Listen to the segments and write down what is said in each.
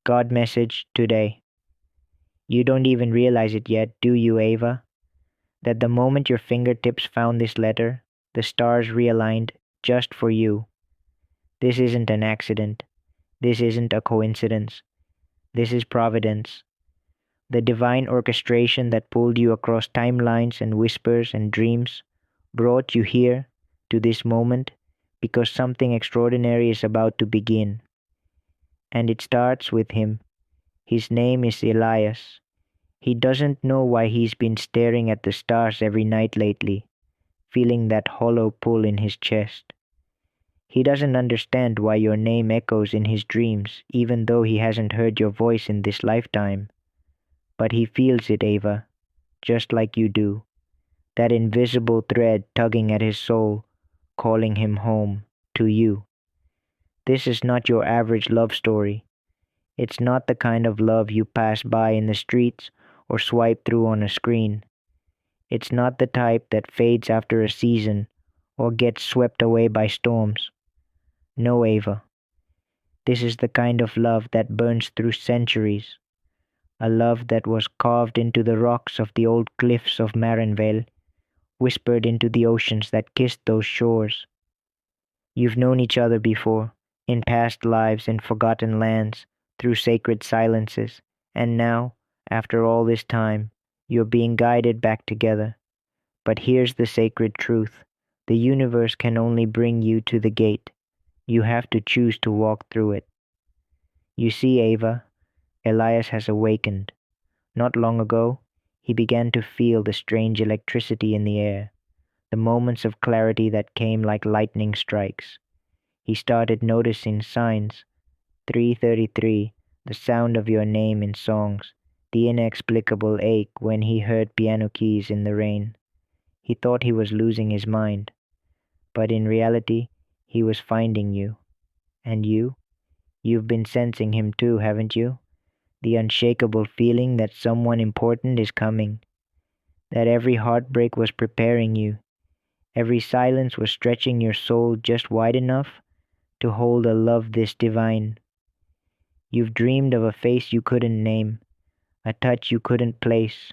God message today. You don't even realize it yet, do you, Ava? That the moment your fingertips found this letter, the stars realigned just for you. This isn't an accident. This isn't a coincidence. This is providence. The divine orchestration that pulled you across timelines and whispers and dreams brought you here to this moment because something extraordinary is about to begin. And it starts with him. His name is Elias. He doesn't know why he's been staring at the stars every night lately, feeling that hollow pull in his chest. He doesn't understand why your name echoes in his dreams, even though he hasn't heard your voice in this lifetime. But he feels it, Ava, just like you do. That invisible thread tugging at his soul, calling him home, to you. This is not your average love story. It's not the kind of love you pass by in the streets or swipe through on a screen. It's not the type that fades after a season or gets swept away by storms. No, Ava. This is the kind of love that burns through centuries. A love that was carved into the rocks of the old cliffs of Marenvale, whispered into the oceans that kissed those shores. You've known each other before, in past lives in forgotten lands, through sacred silences, and now, after all this time, you're being guided back together. But here's the sacred truth. The universe can only bring you to the gate. You have to choose to walk through it. You see, Ava, Elias has awakened. Not long ago, he began to feel the strange electricity in the air, the moments of clarity that came like lightning strikes. He started noticing signs. 3:33, the sound of your name in songs, the inexplicable ache when he heard piano keys in the rain. He thought he was losing his mind, but in reality, he was finding you. And you? You've been sensing him too, haven't you? The unshakable feeling that someone important is coming, that every heartbreak was preparing you, every silence was stretching your soul just wide enough to hold a love this divine. You've dreamed of a face you couldn't name, a touch you couldn't place.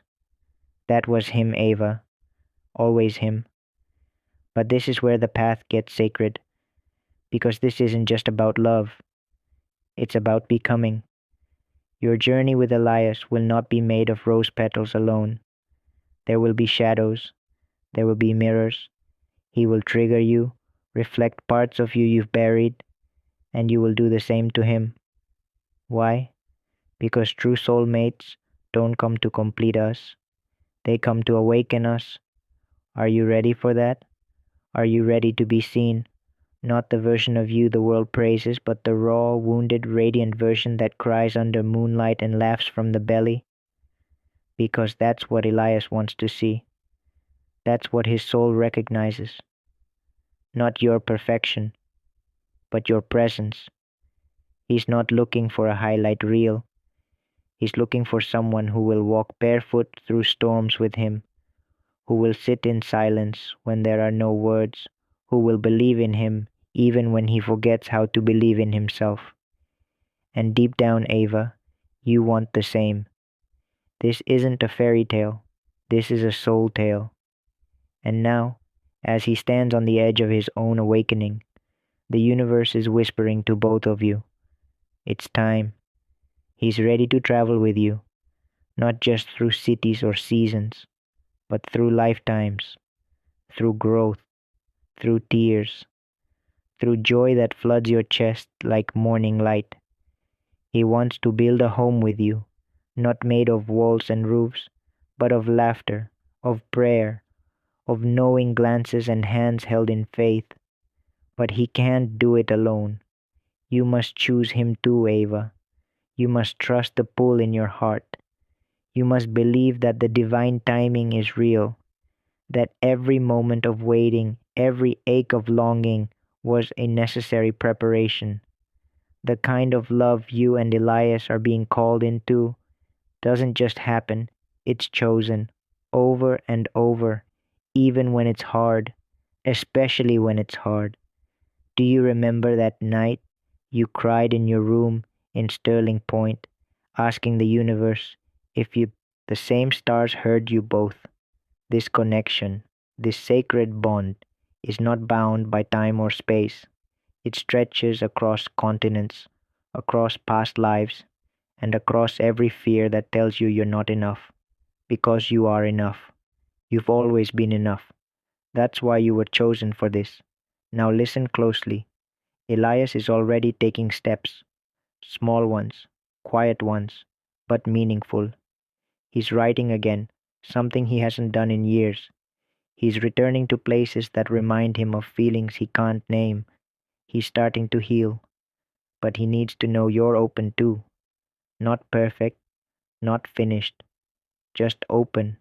That was him, Ava, always him. But this is where the path gets sacred, because this isn't just about love, it's about becoming. Your journey with Elias will not be made of rose petals alone. There will be shadows, there will be mirrors. He will trigger you, reflect parts of you you've buried, and you will do the same to him. Why? Because true soulmates don't come to complete us, they come to awaken us. Are you ready for that? Are you ready to be seen? Not the version of you the world praises, but the raw, wounded, radiant version that cries under moonlight and laughs from the belly. Because that's what Elias wants to see. That's what his soul recognizes. Not your perfection, but your presence. He's not looking for a highlight reel. He's looking for someone who will walk barefoot through storms with him, who will sit in silence when there are no words, who will believe in him even when he forgets how to believe in himself. And deep down, Ava, you want the same. This isn't a fairy tale. This is a soul tale. And now, as he stands on the edge of his own awakening, the universe is whispering to both of you. It's time. He's ready to travel with you, not just through cities or seasons, but through lifetimes, through growth, through tears, through joy that floods your chest like morning light. He wants to build a home with you, not made of walls and roofs, but of laughter, of prayer, of knowing glances and hands held in faith. But he can't do it alone. You must choose him too, Ava. You must trust the pull in your heart. You must believe that the divine timing is real, that every moment of waiting, every ache of longing was a necessary preparation. The kind of love you and Elias are being called into doesn't just happen, it's chosen, over and over, even when it's hard, especially when it's hard. Do you remember that night you cried in your room in Sterling Point, asking the universe if the same stars heard you both. This connection, this sacred bond, is not bound by time or space. It stretches across continents, across past lives, and across every fear that tells you you're not enough. Because you are enough. You've always been enough. That's why you were chosen for this. Now listen closely. Elias is already taking steps, small ones, quiet ones, but meaningful. He's writing again, something he hasn't done in years. He's returning to places that remind him of feelings he can't name. He's starting to heal, but he needs to know you're open too. Not perfect, not finished, just open.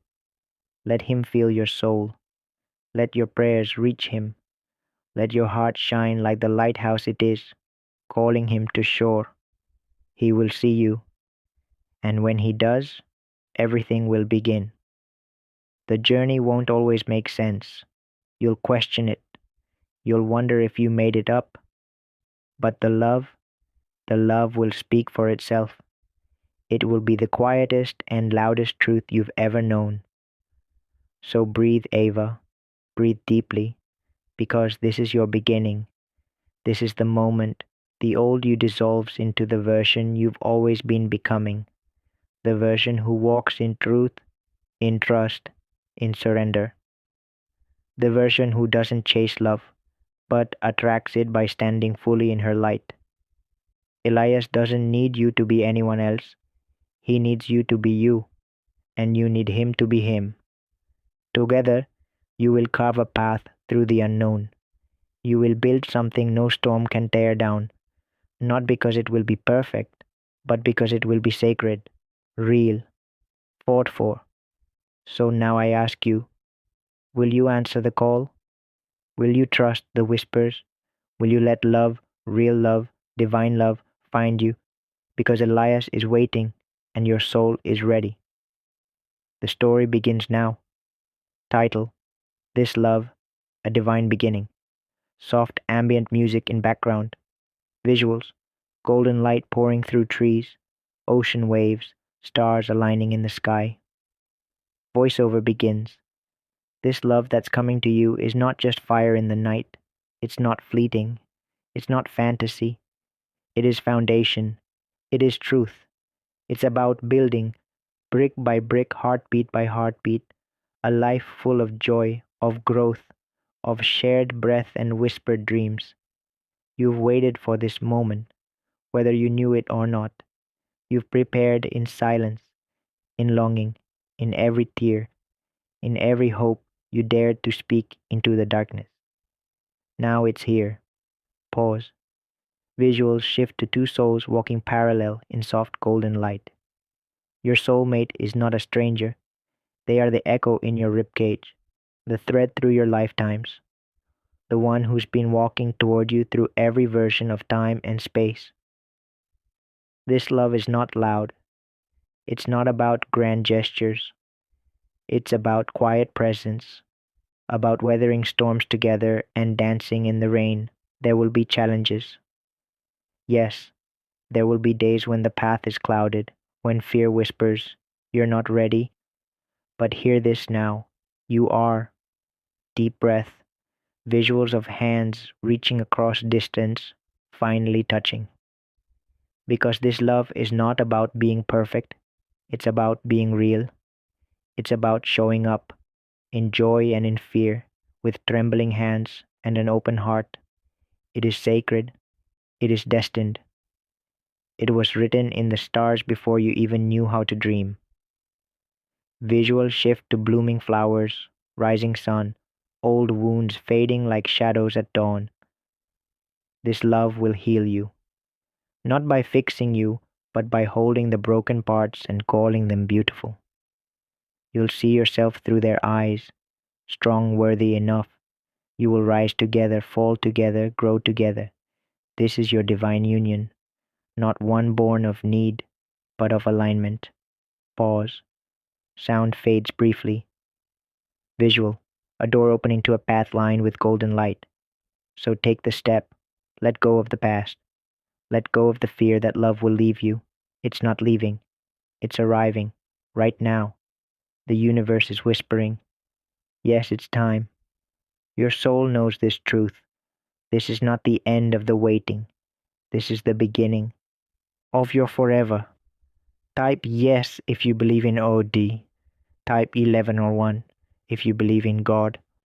Let him feel your soul. Let your prayers reach him. Let your heart shine like the lighthouse it is, calling him to shore. He will see you, and when he does, everything will begin. The journey won't always make sense. You'll question it. You'll wonder if you made it up. But the love will speak for itself. It will be the quietest and loudest truth you've ever known. So breathe, Ava. Breathe deeply, because this is your beginning. This is the moment the old you dissolves into the version you've always been becoming, the version who walks in truth, in trust, in surrender, the version who doesn't chase love, but attracts it by standing fully in her light. Elias doesn't need you to be anyone else. He needs you to be you, and you need him to be him. Together, you will carve a path through the unknown. You will build something no storm can tear down, not because it will be perfect, but because it will be sacred, real, fought for. So now I ask you, will you answer the call? Will you trust the whispers? Will you let love, real love, divine love find you? Because Elias is waiting and your soul is ready. The story begins now. Title: This Love, a Divine Beginning. Soft ambient music in background. Visuals: golden light pouring through trees, ocean waves, stars aligning in the sky. Voiceover begins. This love that's coming to you is not just fire in the night. It's not fleeting. It's not fantasy. It is foundation. It is truth. It's about building, brick by brick, heartbeat by heartbeat, a life full of joy, of growth, of shared breath and whispered dreams. You've waited for this moment, whether you knew it or not. You've prepared in silence, in longing, in every tear, in every hope you dared to speak into the darkness. Now it's here. Pause. Visuals shift to two souls walking parallel in soft golden light. Your soulmate is not a stranger. They are the echo in your ribcage, the thread through your lifetimes, the one who's been walking toward you through every version of time and space. This love is not loud. It's not about grand gestures. It's about quiet presence, about weathering storms together and dancing in the rain. There will be challenges. Yes, there will be days when the path is clouded, when fear whispers, "You're not ready." But hear this now. You are. Deep breath. Visuals of hands reaching across distance, finally touching. Because this love is not about being perfect, it's about being real. It's about showing up, in joy and in fear, with trembling hands and an open heart. It is sacred. It is destined. It was written in the stars before you even knew how to dream. Visual shift to blooming flowers, rising sun, old wounds fading like shadows at dawn. This love will heal you, not by fixing you, but by holding the broken parts and calling them beautiful. You'll see yourself through their eyes, strong, worthy enough. You will rise together, fall together, grow together. This is your divine union, not one born of need, but of alignment. Pause. Sound fades briefly. Visual. A door opening to a path lined with golden light. So take the step. Let go of the past. Let go of the fear that love will leave you. It's not leaving, it's arriving. Right now. The universe is whispering, yes, it's time. Your soul knows this truth. This is not the end of the waiting. This is the beginning of your forever. Type yes if you believe in OD. Type 11 or 1 if you believe in God.